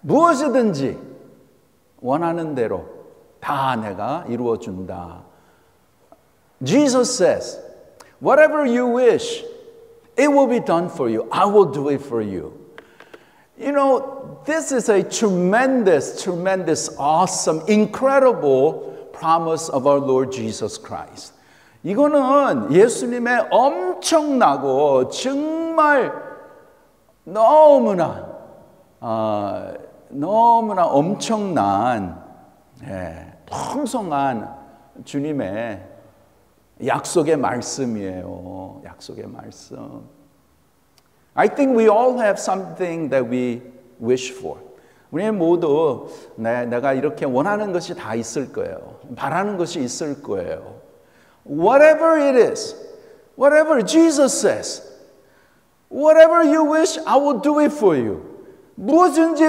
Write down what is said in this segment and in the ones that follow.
무엇이든지 원하는 대로 다 내가 이루어준다. Jesus says, whatever you wish, it will be done for you. I will do it for you. You know, this is a tremendous, awesome, incredible promise of our Lord Jesus Christ. 이거는 예수님의 엄청나고 정말 너무나 엄청난 풍성한 주님의 약속의 말씀이에요. 약속의 말씀. I think we all have something that we wish for. 우리 모두 내가 이렇게 원하는 것이 다 있을 거예요. 바라는 것이 있을 거예요. Whatever it is, whatever Jesus says, whatever you wish, I will do it for you. 무엇인지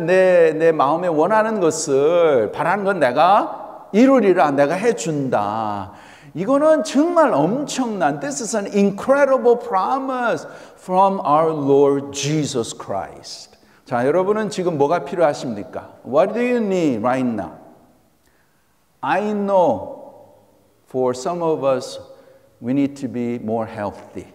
내 마음에 원하는 것을 바라는 건 내가 이루리라, 내가 해준다. 이거는 정말 엄청난, this is an incredible promise from our Lord Jesus Christ. 자, 여러분은 지금 뭐가 필요하십니까? What do you need right now? I know for some of us, we need to be more healthy.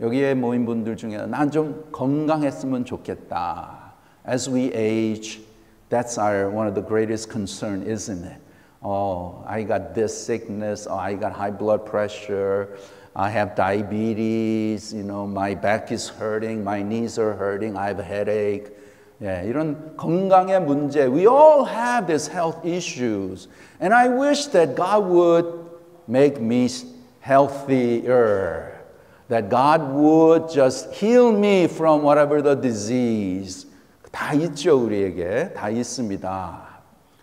여기에 모인 분들 중에 난 좀 건강했으면 좋겠다. As we age, that's one of the greatest concern, isn't it? Oh, I got this sickness. Oh, I got high blood pressure. I have diabetes. You know, my back is hurting. My knees are hurting. I have a headache. 이런 건강의 문제. We all have these health issues. And I wish that God would make me healthier. That God would just heal me from whatever the disease. 다 있죠, 우리에게. 다 있습니다.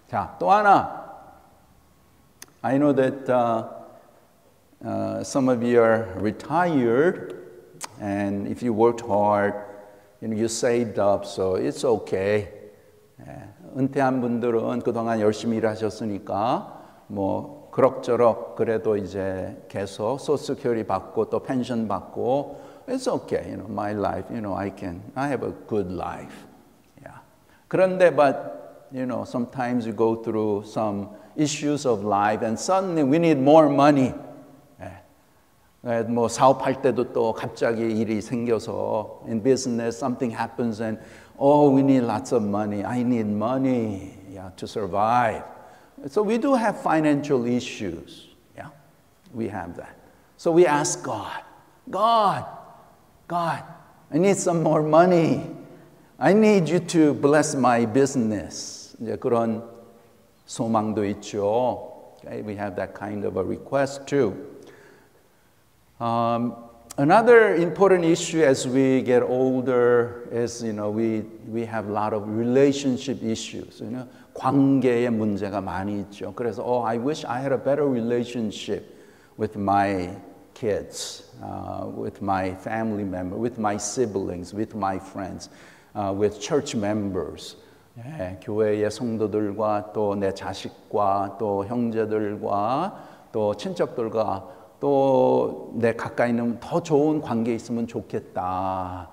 자, 또 하나. I know that some of you are retired, and if you worked hard, you saved up, so it's okay. 은퇴한 분들은 그동안 열심히 일하셨으니까 뭐 그럭저럭 그래도 이제 계속 소셜 세큐리티 받고 또 펜션 받고 it's okay. You know, my life, you know, I have a good life. Yeah. 그런데 but you know, sometimes you go through some issues of life and suddenly we need more money. 뭐 사업할 때도 또 갑자기 일이 생겨서 in business something happens and oh we need lots of money. I need money to survive. So we do have financial issues. Yeah, we have that. So we ask God, I need some more money. I need you to bless my business. 이제 그런 소망도 있죠. Okay, we have that kind of a request too. Another important issue as we get older is, you know, we have a lot of relationship issues. You know, 관계의 문제가 많이 있죠. 그래서, I wish I had a better relationship with my kids, with my family member, with my siblings, with my friends, with church members. 교회의 성도들과 또 내 자식과 또 형제들과 또 친척들과 또 내 가까이 있는 더 좋은 관계 있으면 좋겠다.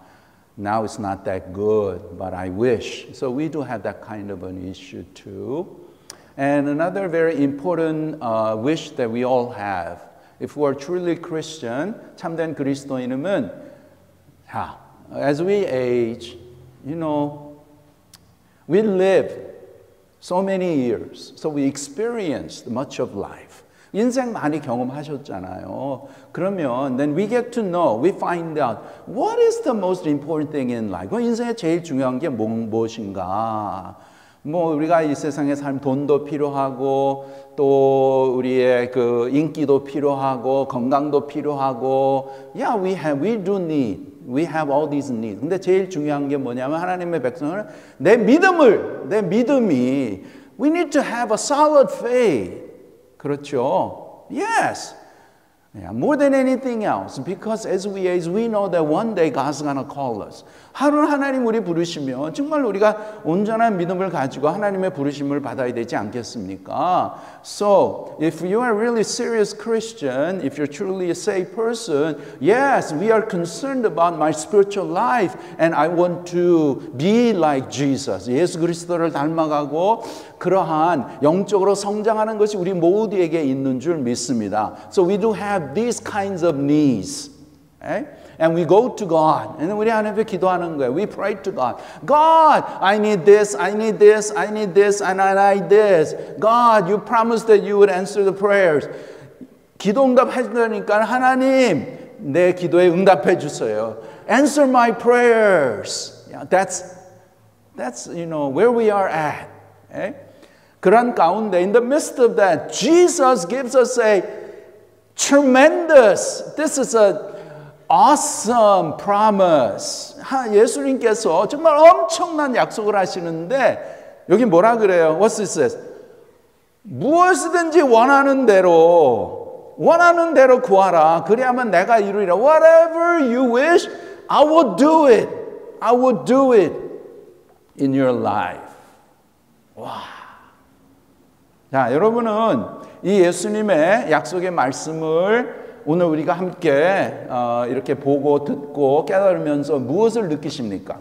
Now it's not that good, but I wish. So we do have that kind of an issue too. And another very important wish that we all have, if we are truly Christian, 참된 그리스도인은, as we age, you know, we live so many years, so we experienced much of life. 인생 많이 경험하셨잖아요. 그러면 then we get to know, we find out what is the most important thing in life. 인생에 제일 중요한 게 무엇인가? 뭐 우리가 이 세상에 살면 돈도 필요하고 또 우리의 그 인기도 필요하고 건강도 필요하고 yeah, we do need. We have all these needs. 근데 제일 중요한 게 뭐냐면 하나님의 백성은 내 믿음이 we need to have a solid faith. 그렇죠? Yes. Yeah, more than anything else. Because as we age, we know that one day God's going to call us. 하나님 우리 부르시면 정말 우리가 온전한 믿음을 가지고 하나님의 부르심을 받아야 되지 않겠습니까? So, if you are really serious Christian, if you're truly a saved person, yes, we are concerned about my spiritual life and I want to be like Jesus. 예수 그리스도를 닮아가고 그러한 영적으로 성장하는 것이 우리 모두에게 있는 줄 믿습니다. So we do have these kinds of needs. Okay? And we go to God. And 우리 하나님께 기도하는 거예요. We pray to God. God, I need this, I need this, I need this, and I need this. God, you promised that you would answer the prayers. 기도 응답하시다니까 하나님, 내 기도에 응답해 주세요. Answer my prayers. Yeah, that's where we are at. Okay? 그런 가운데, in the midst of that, Jesus gives us a tremendous, this is a awesome promise. 예수님께서 정말 엄청난 약속을 하시는데 여기 뭐라 그래요? What's it says? 무엇이든지 원하는 대로 구하라. 그래야만 내가 이루리라. Whatever you wish, I will do it. I will do it in your life. 와. 자, 여러분은 이 예수님의 약속의 말씀을 오늘 우리가 함께 이렇게 보고 듣고 깨달으면서 무엇을 느끼십니까?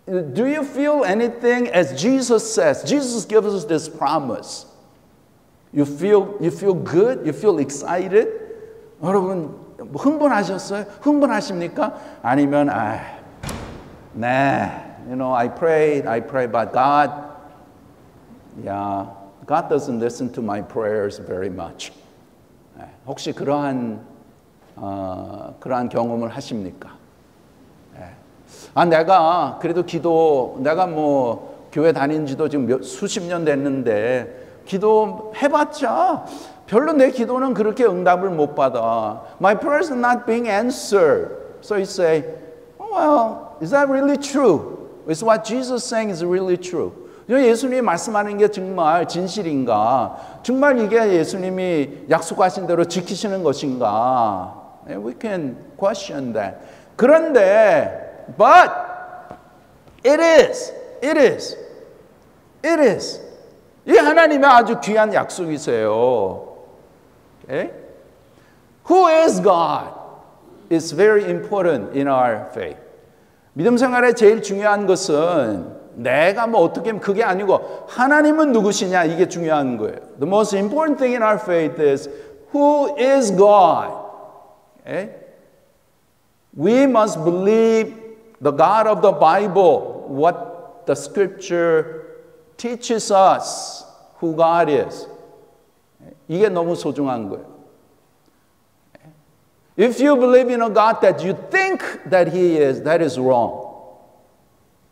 Do you feel anything as Jesus says? Jesus gives us this promise. You feel good? You feel excited? 여러분 흥분하셨어요? 흥분하십니까? 아니면 네, I prayed, but God doesn't listen to my prayers very much. 혹시 그러한 경험을 하십니까? 내가 그래도 내가 뭐 교회 다닌 지도 지금 수십 년 됐는데 기도 해봤자 별로 내 기도는 그렇게 응답을 못 받아. My prayers are not being answered. So you say, well, is that really true? Is what Jesus is saying is really true? 예수님이 말씀하는 게 정말 진실인가? 정말 이게 예수님이 약속하신 대로 지키시는 것인가? We can question that. 그런데, but it is. 이 하나님의 아주 귀한 약속이세요. Okay? Who is God? It's very important in our faith. 믿음 생활에 제일 중요한 것은 내가 뭐 어떻게 하면 그게 아니고 하나님은 누구시냐 이게 중요한 거예요. The most important thing in our faith is who is God? Okay? We must believe the God of the Bible, what the scripture teaches us who God is. 이게 너무 소중한 거예요. If you believe in a God that you think that He is, that is wrong.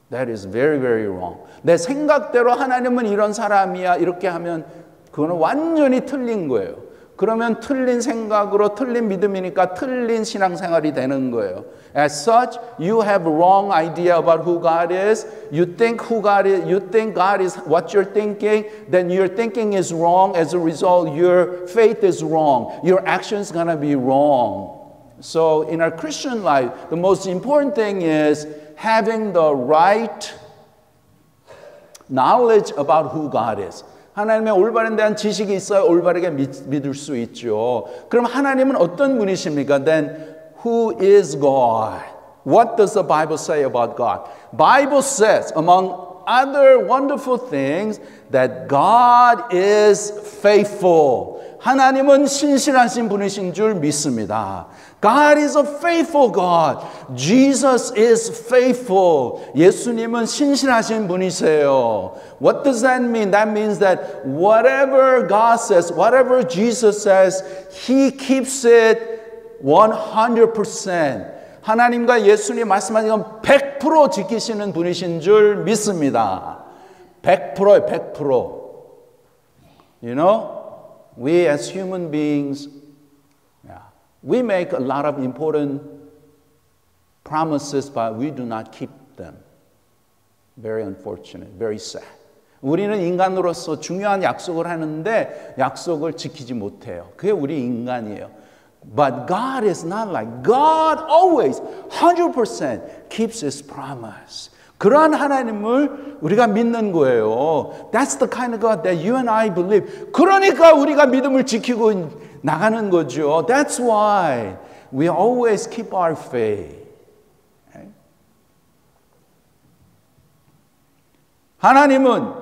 That is very, very wrong. 내 생각대로 하나님은 이런 사람이야 이렇게 하면 그거는 완전히 틀린 거예요. 그러면 틀린 생각으로 틀린 믿음이니까 틀린 신앙생활이 되는 거예요. As such, you have wrong idea about who God is. You think God is what you're thinking. Then your thinking is wrong. As a result, your faith is wrong. Your action is gonna be wrong. So in our Christian life, the most important thing is having the right knowledge about who God is. 하나님의 올바른 대한 지식이 있어야 올바르게 믿을 수 있죠. 그럼 하나님은 어떤 분이십니까? Then who is God? What does the Bible say about God? Bible says, among other wonderful things, that God is faithful. 하나님은 신실하신 분이신 줄 믿습니다. God is a faithful God. Jesus is faithful. 예수님은 신실하신 분이세요. What does that mean? That means that whatever God says, whatever Jesus says, He keeps it 100%. 하나님과 예수님 말씀하신 건 100% 지키시는 분이신 줄 믿습니다. 100%예요, 100%. You know, we as human beings, we make a lot of important promises, but we do not keep them. Very unfortunate, very sad. 우리는 인간으로서 중요한 약속을 하는데 약속을 지키지 못해요. 그게 우리 인간이에요. But God is not like. God always 100% keeps His promise. 그러한 하나님을 우리가 믿는 거예요. That's the kind of God that you and I believe. 그러니까 우리가 믿음을 지키고 나가는 거죠. That's why we always keep our faith. 하나님은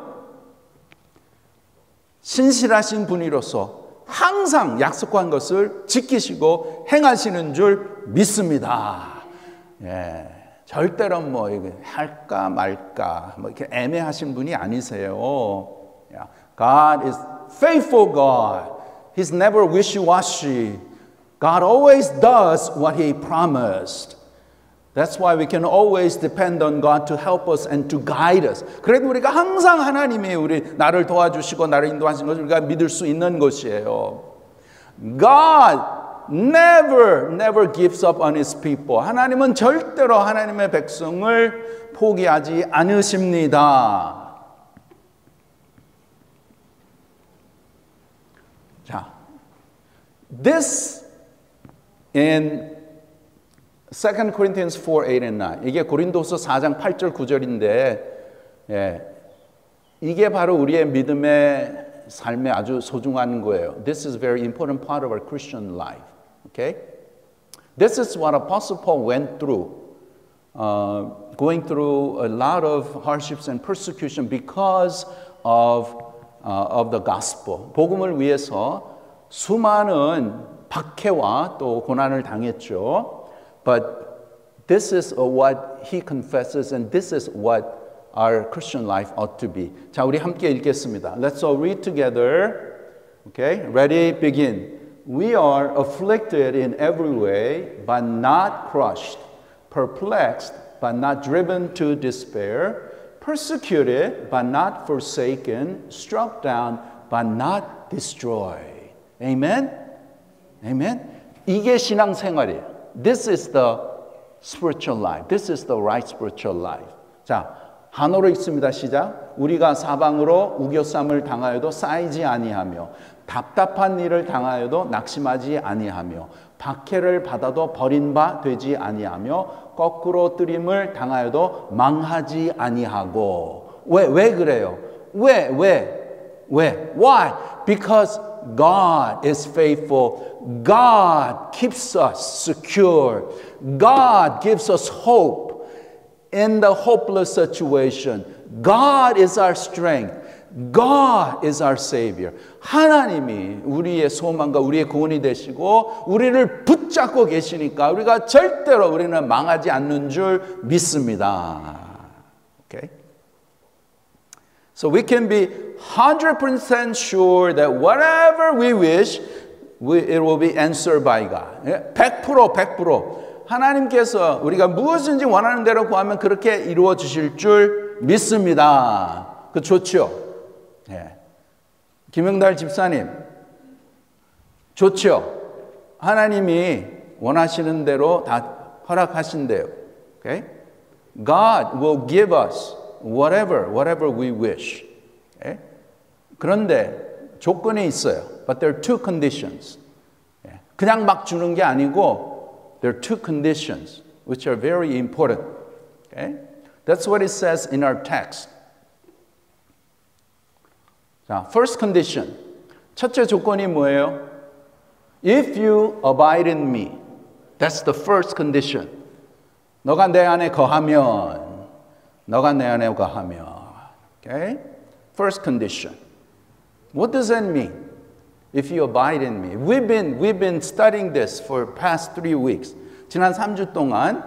신실하신 분이로서 항상 약속한 것을 지키시고 행하시는 줄 믿습니다. 예, 절대로 뭐 이거 할까 말까 뭐 이렇게 애매하신 분이 아니세요. God is faithful God. He's never wishy-washy. God always does what He promised. That's why we can always depend on God to help us and to guide us. 그래도 우리가 항상 하나님이 나를 도와주시고 나를 인도하시는 것을 우리가 믿을 수 있는 것이에요. God never gives up on His people. 하나님은 절대로 하나님의 백성을 포기하지 않으십니다. 자, this in 2 Corinthians 4, 8 and 9. 이게 고린도서 4장 8절 9절인데 이게 바로 우리의 믿음의 삶에 아주 소중한 거예요. This is a very important part of our Christian life. Okay? This is what Apostle Paul went through. Going through a lot of hardships and persecution because of the gospel. 복음을 위해서 수많은 박해와 또 고난을 당했죠. But this is what he confesses and this is what our Christian life ought to be. 자, 우리 함께 읽겠습니다. Let's all read together. Okay, ready, begin. We are afflicted in every way, but not crushed, perplexed, but not driven to despair, persecuted, but not forsaken, struck down, but not destroyed. Amen? Amen? 이게 신앙생활이에요. This is the spiritual life. This is the right spiritual life. 자, 한어로 읽습니다. 시작. 우리가 사방으로 우겨쌈을 당하여도 쌓이지 아니하며 답답한 일을 당하여도 낙심하지 아니하며 박해를 받아도 버린 바 되지 아니하며 거꾸로 뜨림을 당하여도 망하지 아니하고. 왜 그래요? 왜? Why? Because God is faithful. God keeps us secure. God gives us hope in the hopeless situation. God is our strength. God is our Savior. 하나님이 우리의 소망과 우리의 구원이 되시고 우리를 붙잡고 계시니까 우리는 망하지 않는 줄 믿습니다. Okay? So we can be 100% sure that whatever we wish, it will be answered by God. 100%. 하나님께서 우리가 무엇인지 원하는 대로 구하면 그렇게 이루어 주실 줄 믿습니다. 그 좋죠? 예. 김영달 집사님, 좋죠? 하나님이 원하시는 대로 다 허락하신대요. Okay? God will give us whatever we wish. Okay? 그런데 조건이 있어요. But there are two conditions. 그냥 막 주는 게 아니고 there are two conditions which are very important. Okay? That's what it says in our text. 자, first condition. 첫째 조건이 뭐예요? If you abide in me. That's the first condition. 너가 내 안에 거하면. 너가 내 안에 거하면. Okay? First condition. What does that mean? If you abide in me. We've been studying this for past 3 weeks. 지난 3주 동안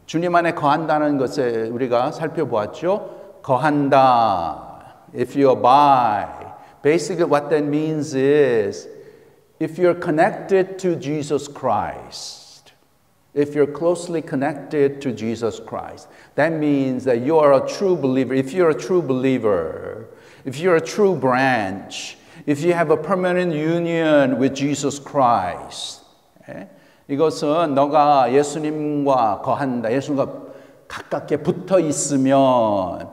주님 안에 거한다는 것을 우리가 살펴보았죠. 거한다. If you abide. Basically what that means is if you're connected to Jesus Christ. If you're closely connected to Jesus Christ. That means that you are a true believer. If you're a true believer. If you're a true branch. If you have a permanent union with Jesus Christ. 이것은 너가 예수님과 거한다. 예수님과 가깝게 붙어 있으면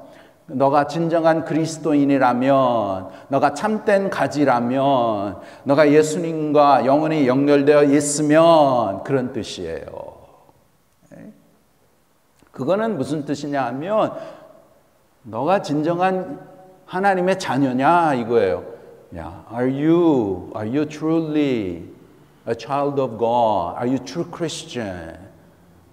너가 진정한 그리스도인이라면, 너가 참된 가지라면, 너가 예수님과 영원히 연결되어 있으면 그런 뜻이에요. 그거는 무슨 뜻이냐 하면 너가 진정한 하나님의 자녀냐 이거예요. Are you truly a child of God? Are you true Christian?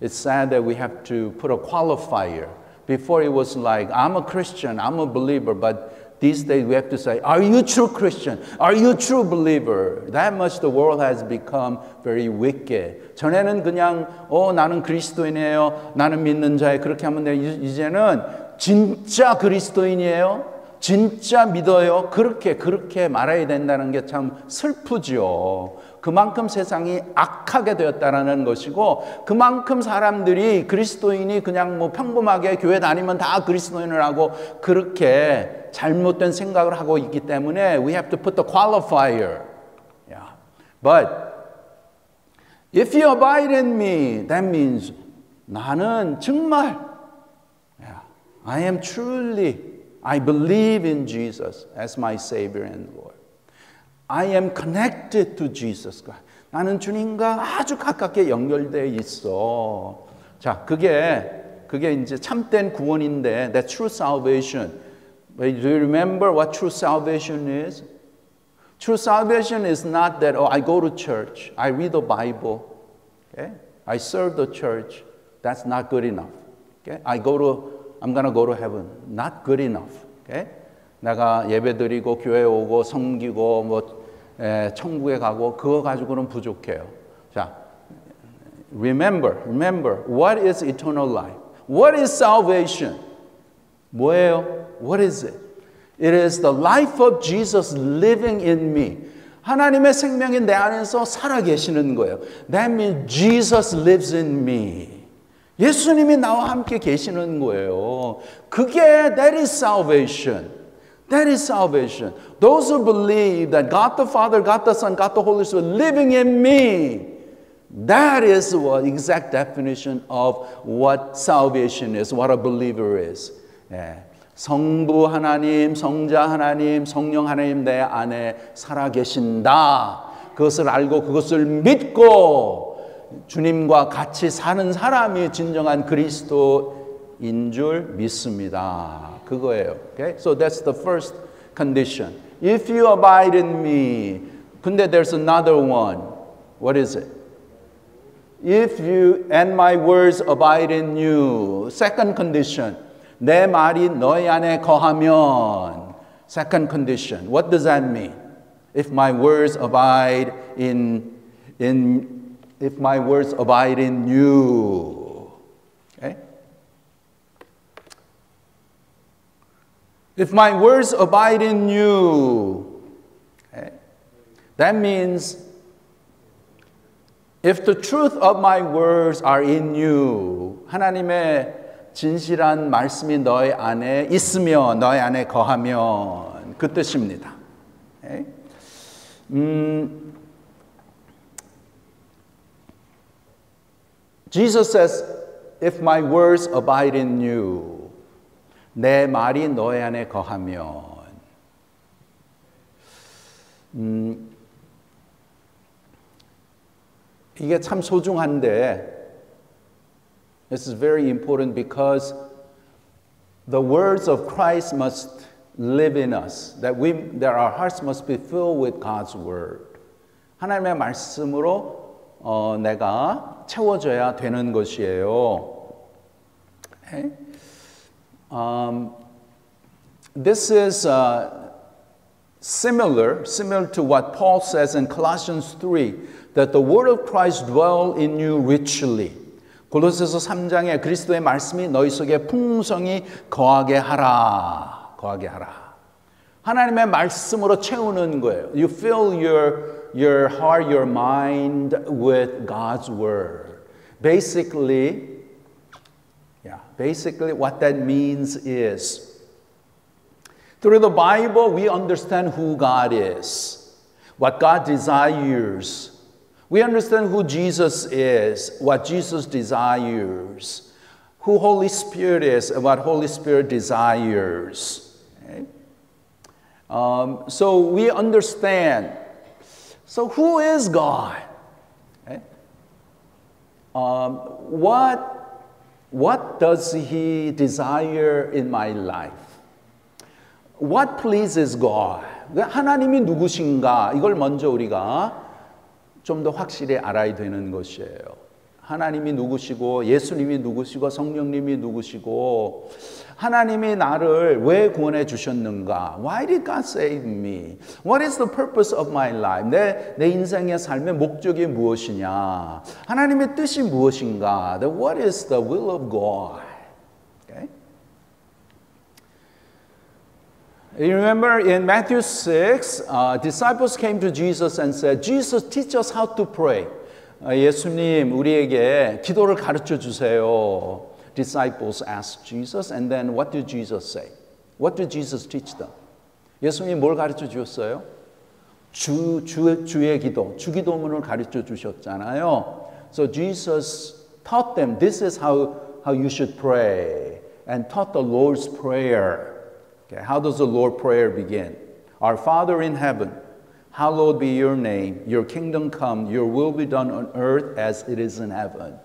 It's sad that we have to put a qualifier. Before it was like, I'm a Christian, I'm a believer, but these days we have to say, are you true Christian? Are you true believer? That much the world has become very wicked. 전에는 그냥 나는 그리스도인이에요. 나는 믿는 자예요. 그렇게 하면 돼. 이제는 진짜 그리스도인이에요. 진짜 믿어요. 그렇게 말해야 된다는 게 참 슬프죠. 그만큼 세상이 악하게 되었다는 것이고, 그만큼 사람들이 그리스도인이 그냥 뭐 평범하게 교회 다니면 다 그리스도인을 하고 그렇게 잘못된 생각을 하고 있기 때문에 we have to put the qualifier. Yeah. But if you abide in me, that means 나는 정말 I am truly, I believe in Jesus as my Savior and Lord. I am connected to Jesus Christ. 나는 주님과 아주 가깝게 연결되어 있어. 자, 그게 이제 참된 구원인데, that true salvation. Do you remember what true salvation is? True salvation is not that, I go to church, I read the Bible, okay? I serve the church. That's not good enough. Okay? I'm going to go to heaven. Not good enough. Okay? 내가 예배드리고 교회 오고 섬기고 천국에 가고 그거 가지고는 부족해요. 자, remember what is eternal life? What is salvation? 뭐예요? What is it? It is the life of Jesus living in me. 하나님의 생명이 내 안에서 살아계시는 거예요. That means Jesus lives in me. 예수님이 나와 함께 계시는 거예요. 그게 that is salvation. That is salvation. Those who believe that God the Father, God the Son, God the Holy Spirit living in me, that is the exact definition of what salvation is, what a believer is. 예. 성부 하나님, 성자 하나님, 성령 하나님 내 안에 살아계신다. 그것을 알고 그것을 믿고 주님과 같이 사는 사람이 진정한 그리스도인 줄 믿습니다. 그거예요. Okay? So that's the first condition. If you abide in me. 근데 there's another one. What is it? If you and my words abide in you. Second condition. 내 말이 너희 안에 거하면. Second condition. What does that mean? If my words abide if my words abide in you. Okay? If my words abide in you. Okay? That means if the truth of my words are in you. 하나님의 진실한 말씀이 너희 안에 있으면, 너희 안에 거하면 그 뜻입니다. Okay? Jesus says, if my words abide in you, 내 말이 너희 안에 거하면. 이게 참 소중한데, this is very important because the words of Christ must live in us. That our hearts must be filled with God's word. 하나님의 말씀으로 내가 채워져야 되는 것이에요. Okay? This is similar to what Paul says in Colossians 3, that the word of Christ dwell in you richly. 골로새서 3장에 그리스도의 말씀이 너희 속에 풍성히 거하게 하라. 하나님의 말씀으로 채우는 거예요. You fill your heart, your mind with God's word. Basically what that means is through the Bible we understand who God is, what God desires. We understand who Jesus is, what Jesus desires. who Holy Spirit is and what Holy Spirit desires. Okay? So we understand. So who is God? Okay? What does He desire in my life? What pleases God? 하나님이 누구신가? 이걸 먼저 우리가 좀 더 확실히 알아야 되는 것이에요. 하나님이 누구시고 예수님이 누구시고 성령님이 누구시고 하나님이 나를 왜 구원해 주셨는가? Why did God save me? What is the purpose of my life? 내 인생의 삶의 목적이 무엇이냐? 하나님의 뜻이 무엇인가? What is the will of God? Okay? You remember in Matthew 6, disciples came to Jesus and said, Jesus, teach us how to pray. 예수님, 우리에게 기도를 가르쳐 주세요. Disciples asked Jesus, and then what did Jesus say? What did Jesus teach them? 예수님 뭘 가르쳐 주셨어요? 주의 기도, 주기도문을 가르쳐 주셨잖아요. So Jesus taught them, this is how you should pray, and taught the Lord's Prayer. Okay, how does the Lord's Prayer begin? Our Father in heaven, hallowed be your name, your kingdom come, your will be done on earth as it is in heaven.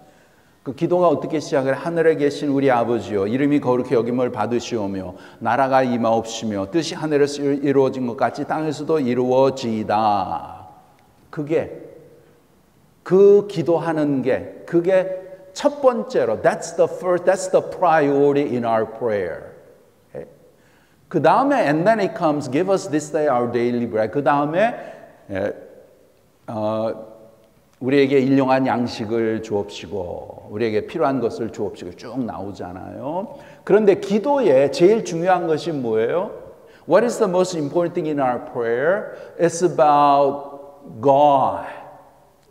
그 기도가 어떻게 시작을? 하늘에 계신 우리 아버지요, 이름이 거룩히 여김을 받으시오며 나라가 임하옵시며 뜻이 하늘에서 이루어진 것 같이 땅에서도 이루어지이다. 그 기도하는 게 그게 첫 번째로 that's the priority in our prayer. 그 다음에 and then it comes give us this day our daily bread. 그 다음에 우리에게 일용한 양식을 주옵시고 우리에게 필요한 것을 주옵시고 쭉 나오잖아요. 그런데 기도에 제일 중요한 것이 뭐예요? What is the most important thing in our prayer? It's about God.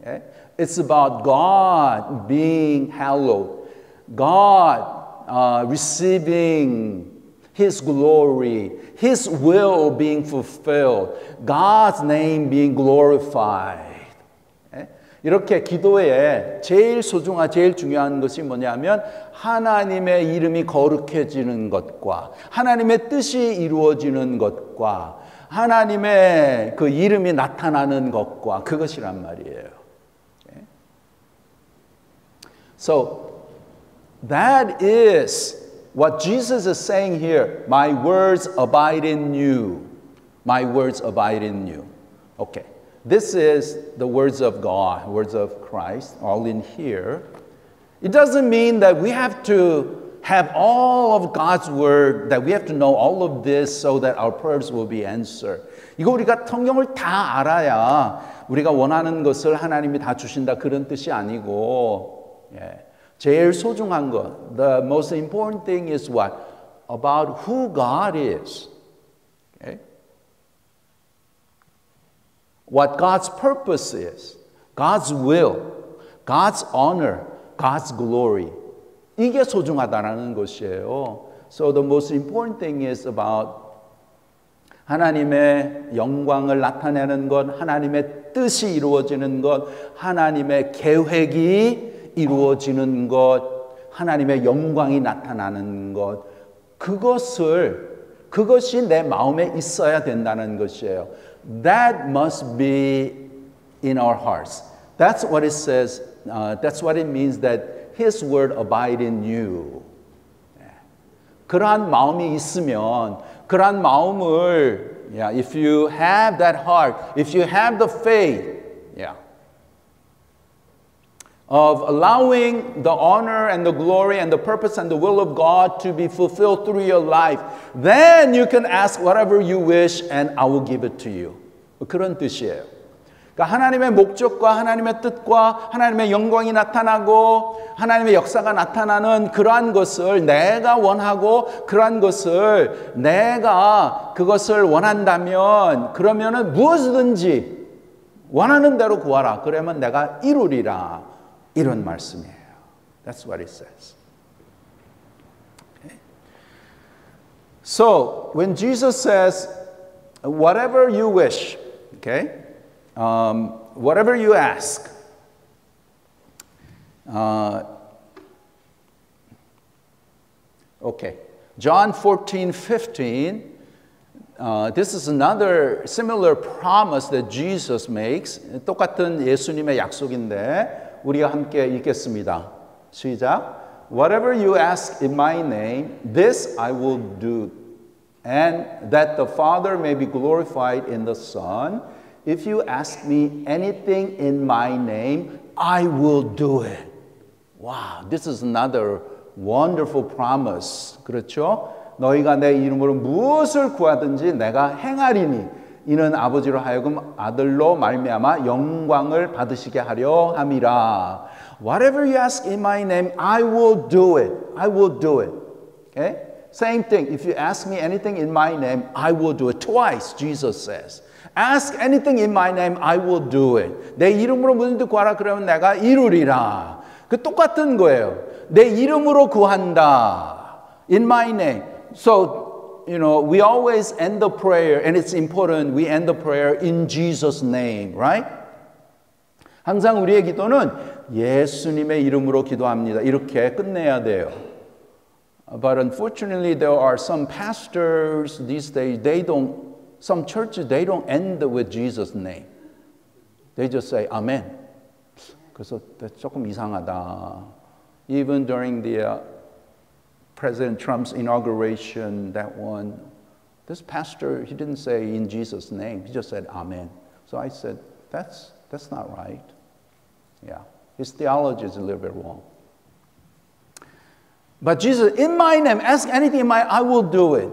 Okay? It's about God being hallowed. God receiving His glory, His will being fulfilled, God's name being glorified. 이렇게 기도에 제일 중요한 것이 뭐냐면 하나님의 이름이 거룩해지는 것과 하나님의 뜻이 이루어지는 것과 하나님의 그 이름이 나타나는 것과 그것이란 말이에요. So that is what Jesus is saying here, my words abide in you. My words abide in you. Okay. This is the words of God, words of Christ, all in here. It doesn't mean that we have to have all of God's word, that we have to know all of this so that our prayers will be answered. 이거 우리가 성경을 다 알아야 우리가 원하는 것을 하나님이 다 주신다 그런 뜻이 아니고 제일 소중한 것, the most important thing is what? About who God is. Okay? What God's purpose is, God's will, God's honor, God's glory. 이게 소중하다는 것이에요. So the most important thing is about 하나님의 영광을 나타내는 것, 하나님의 뜻이 이루어지는 것, 하나님의 계획이 이루어지는 것, 하나님의 영광이 나타나는 것, 그것이 내 마음에 있어야 된다는 것이에요. That must be in our hearts. That's what it says. That's what it means that His word abide in you. 그러한 마음이 있으면, 그러한 마음을, if you have that heart, if you have the faith, of allowing the honor and the glory and the purpose and the will of God to be fulfilled through your life, then you can ask whatever you wish and I will give it to you. 그런 뜻이에요. 그러니까 하나님의 목적과 하나님의 뜻과 하나님의 영광이 나타나고 하나님의 역사가 나타나는 그러한 것을 내가 원하고 그러한 것을 내가 그것을 원한다면 그러면은 무엇이든지 원하는 대로 구하라. 그러면 내가 이루리라. 이런 말씀이에요. That's what it says. Okay. So when Jesus says, whatever you wish, okay, whatever you ask, Okay. John 14:15. This is another similar promise that Jesus makes. 똑같은 예수님의 약속인데 우리가 함께 읽겠습니다. 시작. Whatever you ask in my name, this I will do, and that the Father may be glorified in the Son. If you ask me anything in my name, I will do it. Wow, this is another wonderful promise. 그렇죠? 너희가 내 이름으로 무엇을 구하든지 내가 행하리니 이는 아버지로 하여금 아들로 말미암아 영광을 받으시게 하려 함이라. Whatever you ask in my name, I will do it. I will do it. Okay? Same thing. If you ask me anything in my name, I will do it. Twice, Jesus says. Ask anything in my name, I will do it. 내 이름으로 무엇이든 구하라 그러면 내가 이루리라. 그 똑같은 거예요. 내 이름으로 구한다. In my name. So, you know, we always end the prayer, and it's important, we end the prayer in Jesus' name, right? 항상 우리의 기도는 예수님의 이름으로 기도합니다. 이렇게 끝내야 돼요. But unfortunately, there are some pastors these days, some churches, they don't end with Jesus' name. They just say, Amen. 그래서 조금 이상하다. Even during the President Trump's inauguration, that one, this pastor, he didn't say in Jesus' name. He just said Amen. So I said, that's not right. Yeah, his theology is a little bit wrong. But Jesus, in my name, ask anything in my, I will do it.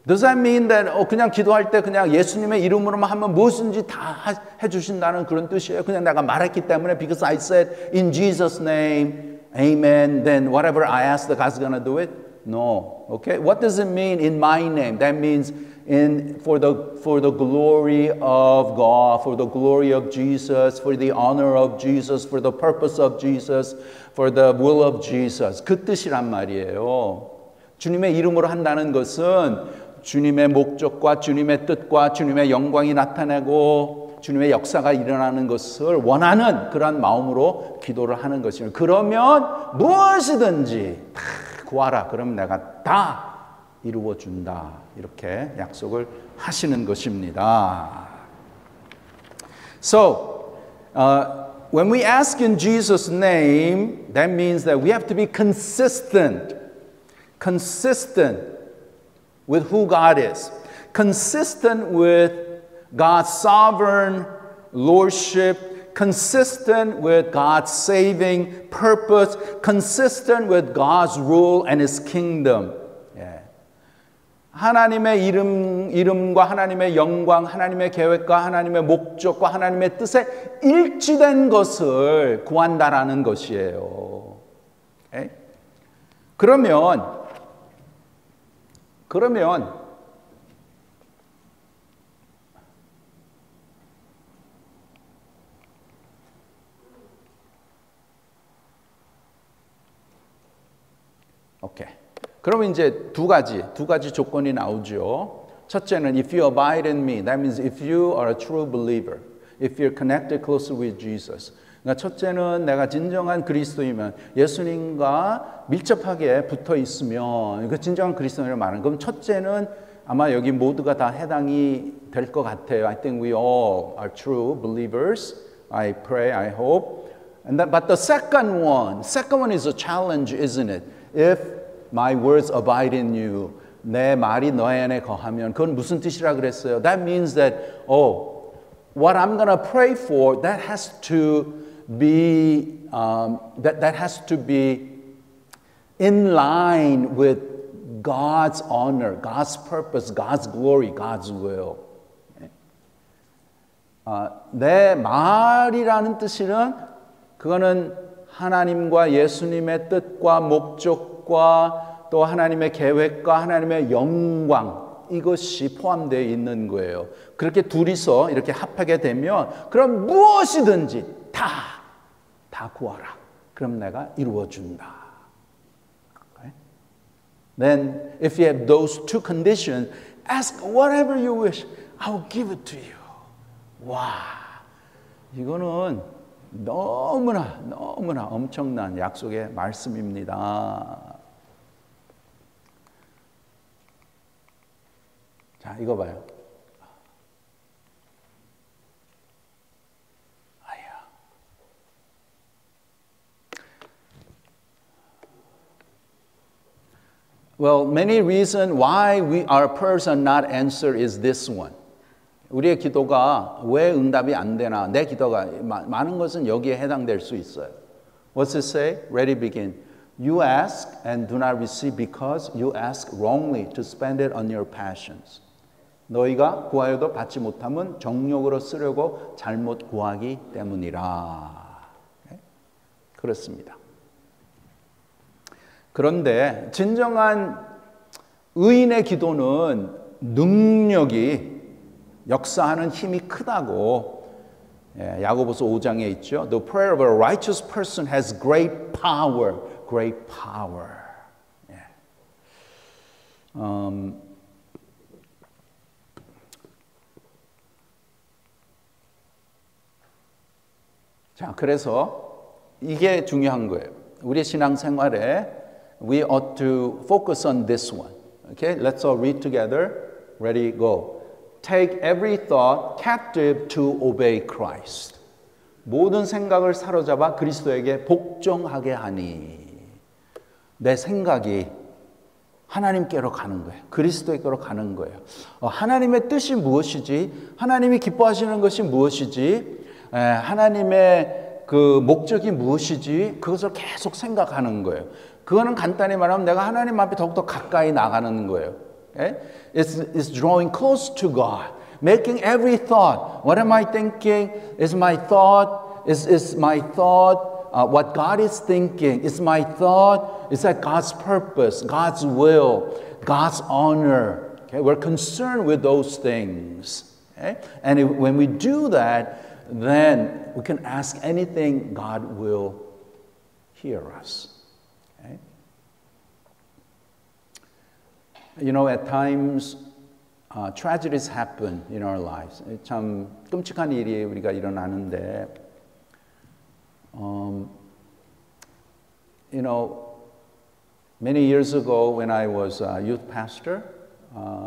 Does that mean that 그냥 기도할 때 그냥 예수님의 이름으로만 하면 무엇인지 다 해주신다는 그런 뜻이에요? 그냥 내가 말했기 때문에 because I said in Jesus' name, Amen, then whatever I ask, the God's going to do it? No. Okay? What does it mean in my name? That means for the glory of God, for the glory of Jesus, for the honor of Jesus, for the purpose of Jesus, for the will of Jesus. 그 뜻이란 말이에요. 주님의 이름으로 한다는 것은 주님의 목적과 주님의 뜻과 주님의 영광이 나타나고 주님의 역사가 일어나는 것을 원하는 그런 마음으로 기도를 하는 것입니다. 그러면 무엇이든지 다 구하라. 그럼 내가 다 이루어 준다. 이렇게 약속을 하시는 것입니다. So, when we ask in Jesus' name, that means that we have to be consistent with who God is, consistent with God's sovereign lordship, consistent with God's saving purpose, consistent with God's rule and His kingdom. 예. 하나님의 이름과 하나님의 영광, 하나님의 계획과 하나님의 목적과 하나님의 뜻에 일치된 것을 구한다라는 것이에요. 예? 그러면 오케이. 그러면 이제 두 가지 조건이 나오죠. 첫째는 if you abide in me, that means if you are a true believer, if you're connected closely with Jesus. 그러니까 첫째는 내가 진정한 그리스도이면 예수님과 밀접하게 붙어 있으면 그 진정한 그리스도인을 말하는. 그럼 첫째는 아마 여기 모두가 다 해당이 될 것 같아요. I think we all are true believers. I pray, I hope. But the second one is a challenge, isn't it? If my words abide in you, 내 말이 너희 안에 거하면 그건 무슨 뜻이라 그랬어요? That means that what I'm going to pray for, that has to be that has to be in line with God's honor, God's purpose, God's glory, God's will. 내 말이라는 뜻은 그거는 하나님과 예수님의 뜻과 목적과 또 하나님의 계획과 하나님의 영광 이것이 포함되어 있는 거예요. 그렇게 둘이서 이렇게 합하게 되면 그럼 무엇이든지 다 구하라. 그럼 내가 이루어 준다. Okay? Then if you have those two conditions, ask whatever you wish. I will give it to you. 와, 이거는 너무나 엄청난 약속의 말씀입니다. 자, 이거 봐요. Well, many reasons why our prayers are not answered is this one. 우리의 기도가 왜 응답이 안 되나? 내 기도가 많은 것은 여기에 해당될 수 있어요. What's it say? Ready, begin. You ask and do not receive because you ask wrongly to spend it on your passions. 너희가 구하여도 받지 못함은 정욕으로 쓰려고 잘못 구하기 때문이라. 그렇습니다. 그런데 진정한 의인의 기도는 능력이 역사하는 힘이 크다고 야고보서 5장에 있죠. The prayer of a righteous person has great power, great power. 자, 그래서 이게 중요한 거예요. 우리 신앙생활에 we ought to focus on this one. Okay, let's all read together. Ready, go. Take every thought captive to obey Christ. 모든 생각을 사로잡아 그리스도에게 복종하게 하니. 내 생각이 하나님께로 가는 거예요. 그리스도께로 가는 거예요. 하나님의 뜻이 무엇이지? 하나님이 기뻐하시는 것이 무엇이지? 하나님의 그 목적이 무엇이지? 그것을 계속 생각하는 거예요. 그거는 간단히 말하면 내가 하나님 앞에 더욱더 가까이 나가는 거예요. It's drawing close to God, making every thought. What am I thinking? Is my thought? Is my thought what God is thinking? Is my thought? Is that God's purpose, God's will, God's honor? Okay? We're concerned with those things. Okay? And when we do that, then we can ask anything, God will hear us. Okay? You know, at times, tragedies happen in our lives. 참 끔찍한 일이 우리가 일어나는데, you know, many years ago when I was a youth pastor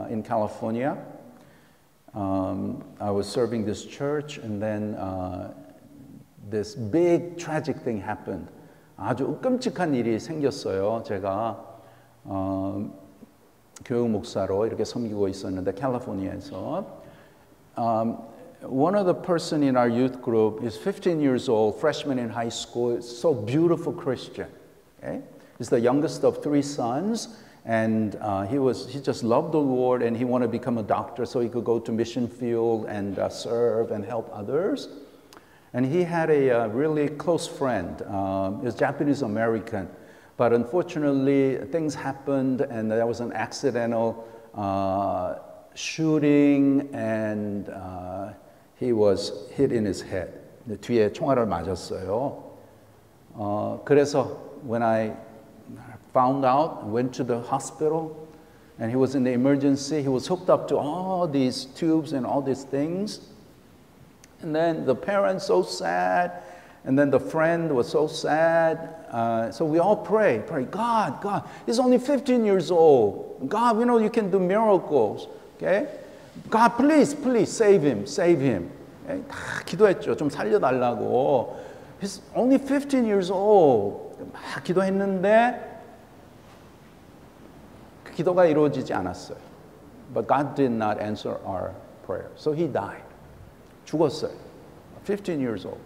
in California, I was serving this church, and then this big tragic thing happened. 아주 끔찍한 일이 생겼어요. 제가 교육 목사로 이렇게 섬기고 있었는데 캘리포니아에서 one of the person in our youth group is 15 years old, freshman in high school, so beautiful Christian. Okay? He's the youngest of 3 sons. And he just loved the Lord, and he wanted to become a doctor so he could go to mission field and serve and help others. And he had a really close friend. He was Japanese American, but unfortunately things happened, and there was an accidental shooting, and he was hit in his head. 뒤에 총알을 맞았어요. 그래서 when I found out, went to the hospital, and he was in the emergency. He was hooked up to all these tubes and all these things. And then the parents so sad, and then the friend was so sad. So we all pray, God, he's only 15 years old. God, we know you can do miracles. Okay? God, please save him. Okay? 다 기도했죠. 좀 살려달라고. He's only 15 years old. 막 기도했는데 기도가 이루어지지 않았어요. But God did not answer our prayer. So he died. 죽었어요. 15 years old.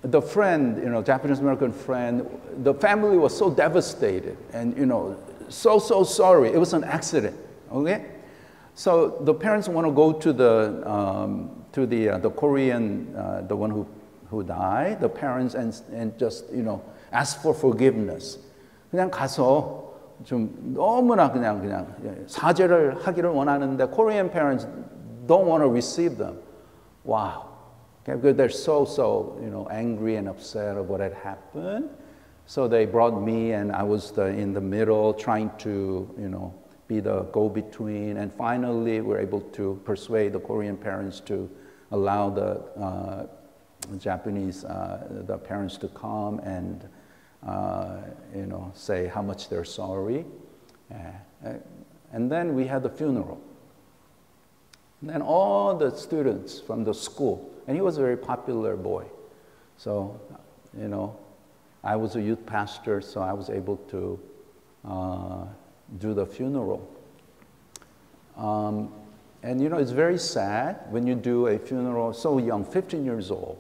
The friend, you know, Japanese American friend, the family was so devastated and, you know, so sorry. It was an accident. Okay? So the parents want to go to the Korean, the one who died, the parents, and just, you know, ask for forgiveness. 그냥 가서 좀 너무나 그냥 사죄를 하기를 원하는데 Korean parents don't want to receive them. Wow. Okay, because they're so you know, angry and upset of what had happened. So they brought me, and I was in the middle trying to, you know, be the go-between, and finally we're able to persuade the Korean parents to allow the Japanese the parents to come and you know, say how much they're sorry. And then we had the funeral. And then all the students from the school, and he was a very popular boy. So, you know, I was a youth pastor, so I was able to do the funeral. And you know, it's very sad when you do a funeral so young, 15 years old.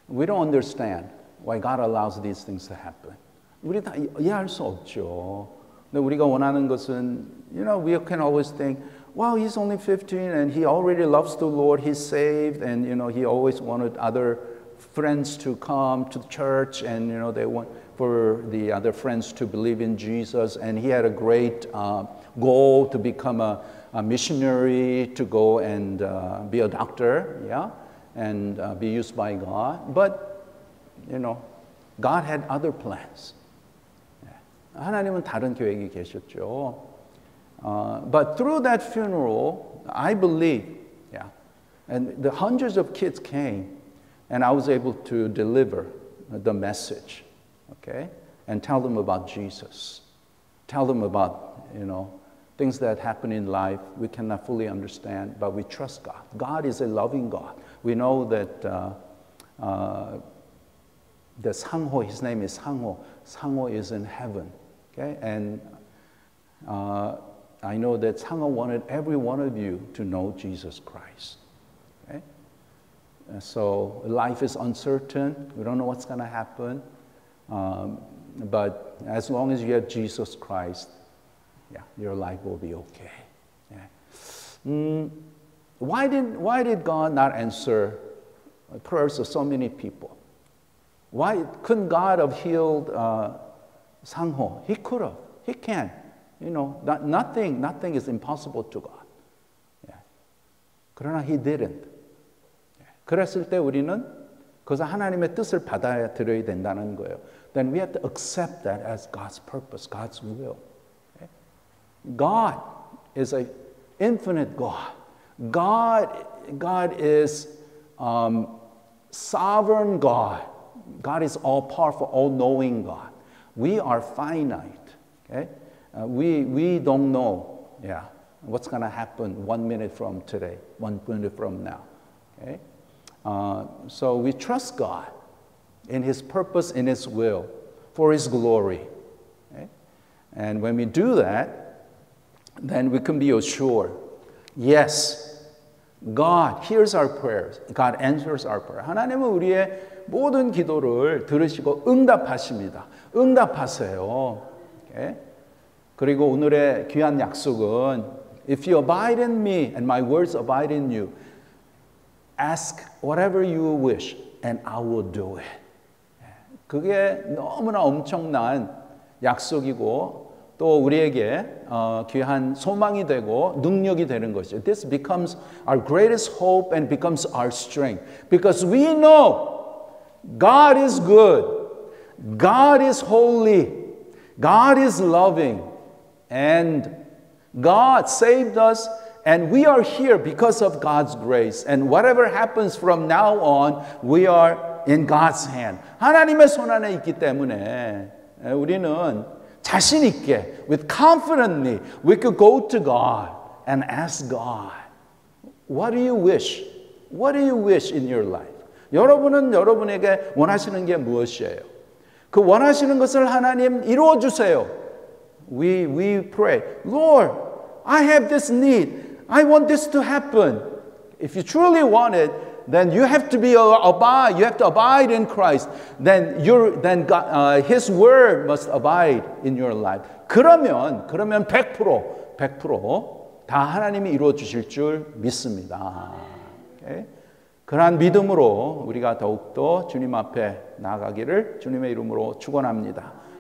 We don't understand why God allows these things to happen. 우리 다 이해할 수 없죠. 근데 우리가 원하는 것은, you know, we can always think, wow, he's only 15 and he already loves the Lord, he's saved, and you know, he always wanted other friends to come to church, and you know, they want for the other friends to believe in Jesus, and he had a great goal to become a missionary, to go and be a doctor, yeah, and be used by God. But you know, God had other plans. 하나님은 다른 계획이 계셨죠. But through that funeral, I believe, yeah, and the hundreds of kids came, and I was able to deliver the message, okay, and tell them about Jesus, tell them about, you know, things that happen in life we cannot fully understand, but we trust God. God is a loving God. We know that the Sangho, his name is Sangho. Sangho is in heaven, okay, and I know that Sangho wanted every one of you to know Jesus Christ. Okay? So life is uncertain. We don't know what's going to happen. But as long as you have Jesus Christ, yeah, your life will be okay. Yeah. Why did God not answer prayers of so many people? Why couldn't God have healed Sangho? He could have. He can. You know, nothing is impossible to God. Yeah. 그러나 He didn't. 그랬을 때 우리는 그것을 하나님의 뜻을 받아들여야 된다는 거예요. Then we have to accept that as God's purpose, God's will. Okay? God is an infinite God. God is sovereign God. God is all-powerful, all-knowing God. We are finite. Okay? We don't know, yeah, what's going to happen 1 minute from today, 1 minute from now. Okay? So we trust God in His purpose, in His will, for His glory. Okay? And when we do that, then we can be assured, yes, God hears our prayers. God answers our prayer. 하나님은 우리의 모든 기도를 들으시고 응답하십니다. 응답하세요. Okay? 그리고 오늘의 귀한 약속은 If you abide in me and my words abide in you, ask whatever you wish and I will do it. 그게 너무나 엄청난 약속이고 또 우리에게 귀한 소망이 되고 능력이 되는 것이죠. This becomes our greatest hope and becomes our strength. Because we know God is good. God is holy. God is loving. And God saved us, and we are here because of God's grace. And whatever happens from now on, we are in God's hand. 하나님의 손 안에 있기 때문에 우리는 자신 있게, with confidently, we could go to God and ask God, what do you wish? What do you wish in your life? 여러분은 여러분에게 원하시는 게 무엇이에요? 그 원하시는 것을 하나님 이루어 주세요. We pray, Lord, I have this need. I want this to happen. If you truly want it, then you have to abide. You have to abide in Christ. Then God, His word must abide in your life. 그러면 100% 다 하나님이 이루어 주실 줄 믿습니다. Okay? 그러한 믿음으로 우리가 더욱더 주님 앞에 나아가기를 주님의 이름으로 축원합니다.